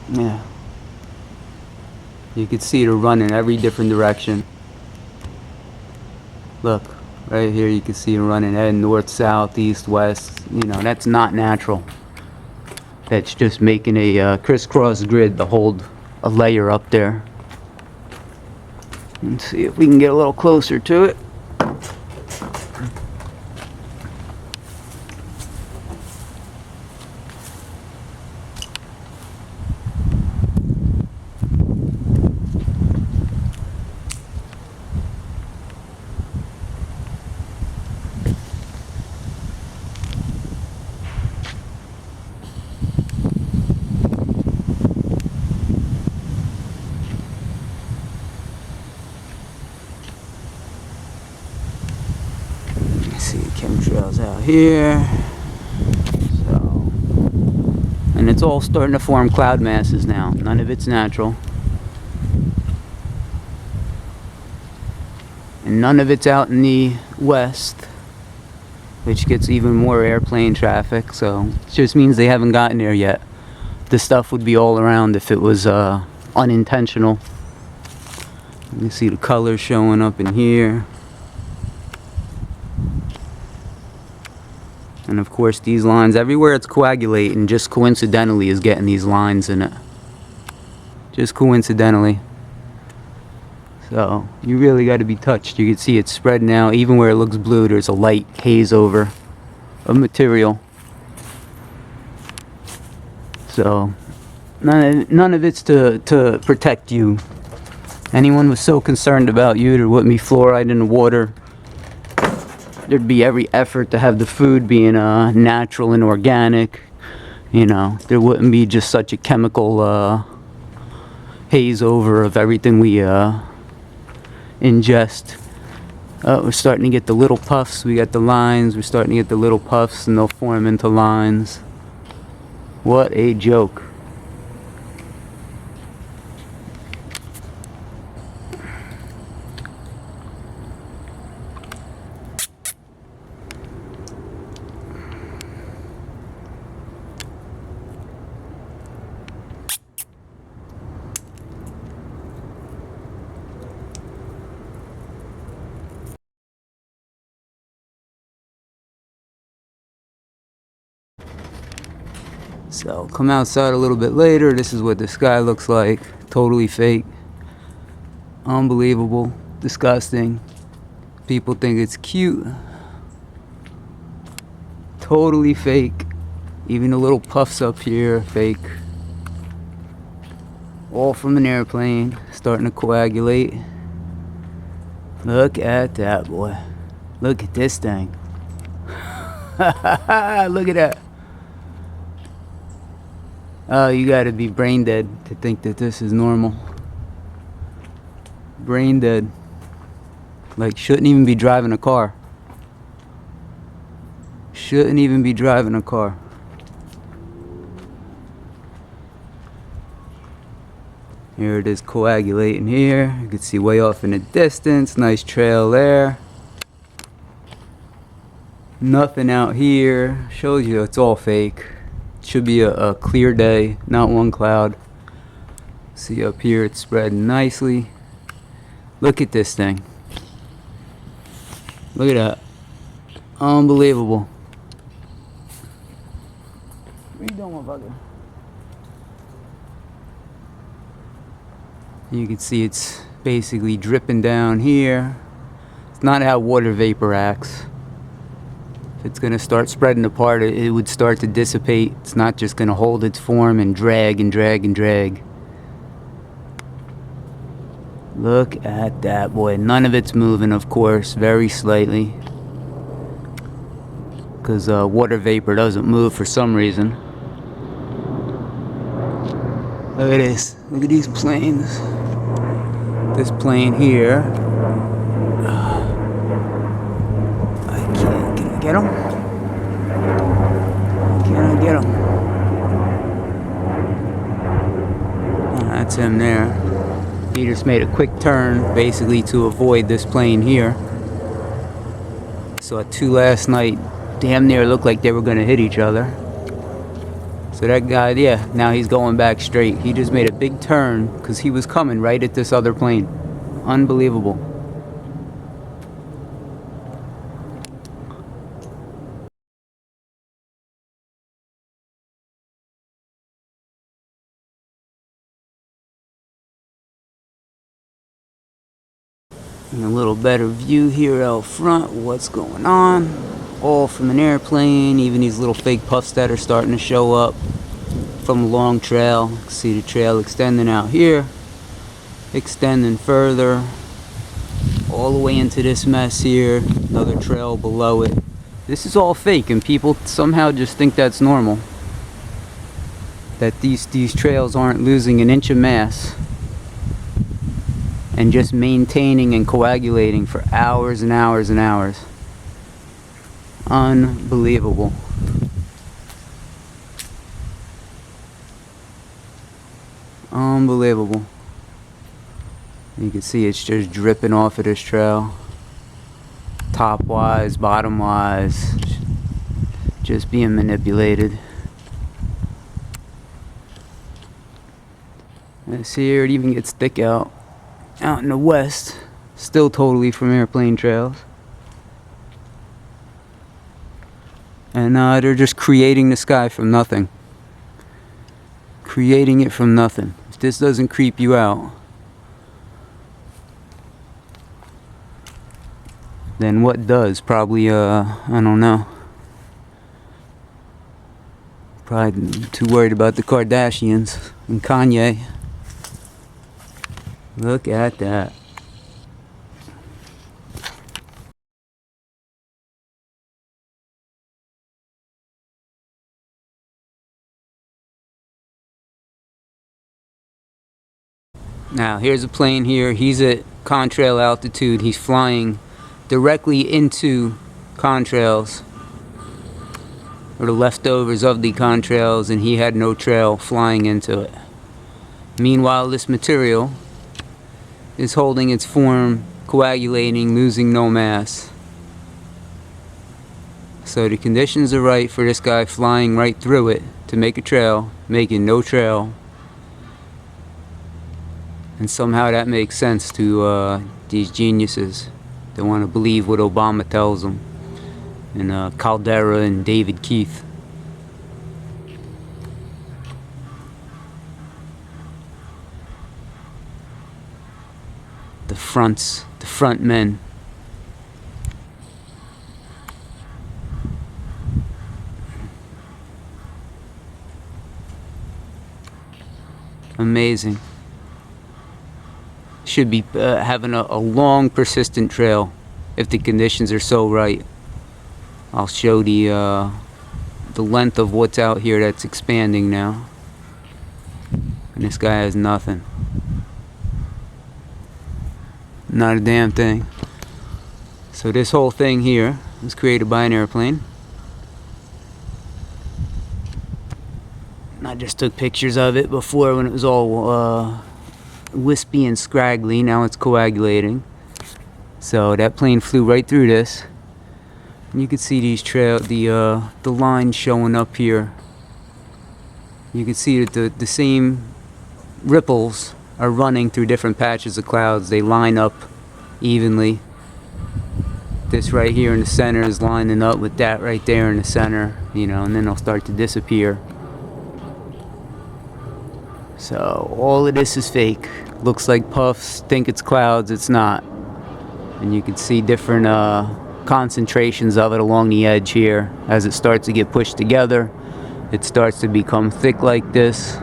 Yeah. You can see it run in every different direction. Look, right here you can see it running heading north, south, east, west. You know, that's not natural. That's just making a crisscross grid to hold a layer up there. Let's see if we can get a little closer to it. See chemtrails out here. So, and it's all starting to form cloud masses now. None of it's natural. And none of it's out in the west, which gets even more airplane traffic. So it just means they haven't gotten there yet. This stuff would be all around if it was unintentional. You can see the colors showing up in here. And of course these lines, everywhere it's coagulating, just coincidentally is getting these lines in it. Just coincidentally. So you really got to be touched. You can see it spreading out. Even where it looks blue, there's a light haze over of material. So none of it's to protect you. Anyone was so concerned about you, there wouldn't be fluoride in the water. There'd be every effort to have the food being natural and organic. You know, there wouldn't be just such a chemical haze over of everything we ingest. We're starting to get the little puffs. We got the lines. We're starting to get the little puffs, and they'll form into lines. What a joke. So come outside a little bit later. This is what the sky looks like. Totally fake. Unbelievable. Disgusting. People think it's cute. Totally fake. Even the little puffs up here, fake. All from an airplane. Starting to coagulate. Look at that, boy. Look at this thing. Look at that. Oh, you gotta be brain dead to think that this is normal. Brain dead. Like, shouldn't even be driving a car. Shouldn't even be driving a car. Here it is coagulating here. You can see way off in the distance. Nice trail there. Nothing out here. Shows you it's all fake. Should be a clear day, not one cloud. See up here, it's spreading nicely. Look at this thing. Look at that. Unbelievable. What are you doing, motherfucker? You can see it's basically dripping down here. It's not how water vapor acts. If it's going to start spreading apart, it would start to dissipate. It's not just going to hold its form and drag and drag and drag. Look at that, boy. None of it's moving, of course, very slightly. Because water vapor doesn't move for some reason. Look at this. Look at these planes. This plane here. Can I get him? Can I get him? Oh, that's him there. He just made a quick turn, basically to avoid this plane here. Saw two last night. Damn near looked like they were going to hit each other. So that guy, yeah, now he's going back straight. He just made a big turn because he was coming right at this other plane. Unbelievable. And a little better view here out front, what's going on. All from an airplane, even these little fake puffs that are starting to show up from a long trail. See the trail extending out here, extending further, all the way into this mess here, another trail below it. This is all fake, and people somehow just think that's normal. That these trails aren't losing an inch of mass and just maintaining and coagulating for hours and hours and hours. Unbelievable. Unbelievable. You can see it's just dripping off of this trail. Top wise, bottom wise, just being manipulated. And see here, it even gets thick out in the west, still totally from airplane trails. And they're just creating the sky from nothing. Creating it from nothing. If this doesn't creep you out, then what does? Probably, I don't know. Probably too worried about the Kardashians and Kanye. Look at that. Now here's a plane here. He's at contrail altitude. He's flying directly into contrails, or the leftovers of the contrails, and he had no trail flying into it. Meanwhile, this material is holding its form, coagulating, losing no mass. So the conditions are right for this guy flying right through it to make a trail, making no trail. And somehow that makes sense to these geniuses that want to believe what Obama tells them, and Caldera and David Keith. The front men. Amazing. Should be having a long, persistent trail if the conditions are so right. I'll show the length of what's out here that's expanding now. And this guy has nothing. Not a damn thing. So this whole thing here was created by an airplane. I just took pictures of it before when it was all wispy and scraggly. Now it's coagulating. So that plane flew right through this. And you can see these the lines showing up here. You can see that the same ripples are running through different patches of clouds. They line up evenly. This right here in the center is lining up with that right there in the center, and then they'll start to disappear. So all of this is fake. Looks like puffs, think it's clouds, it's not. And you can see different concentrations of it along the edge here. As it starts to get pushed together, it starts to become thick like this.